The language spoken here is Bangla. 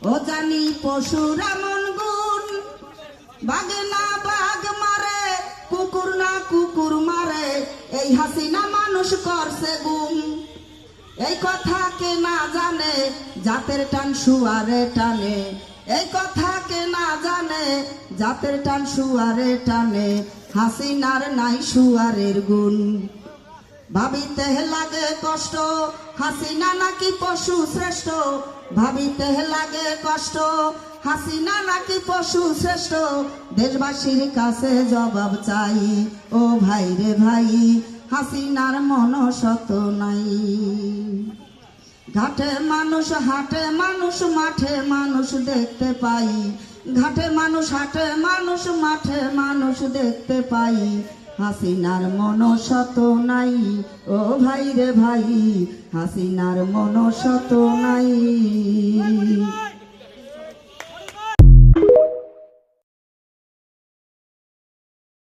ও জানি পশুরা মন গুণ, বাঘে না বাঘ মারে, কুকুর না কুকুর মারে, এই হাসিনা মানুষ করছে গুম। এই কথা কে না জানে, জাতের টান শুয়ারে টানে। এই কথা কে না জানে, জাতের টান শুয়ারে টানে। হাসিনার নাই শুয়ারের গুণ। ভাবিতে লাগে কষ্ট, হাসিনা নাকি পশু শ্রেষ্ঠ। ভাবিতে লাগে কষ্ট, হাসিনা নাকি পশু শ্রেষ্ঠ। দেশবাসীর কাছে জবাব চাই, ও ভাই রে ভাই, হাসিনার মনসত নাই। ঘাটে মানুষ হাটে মানুষ, মাঠে মানুষ দেখতে পাই। ঘাটে মানুষ হাটে মানুষ, মাঠে মানুষ দেখতে পাই। হাসিনার মনসত নাই, ও ভাই রে ভাই, হাসিনার মনসত নাই।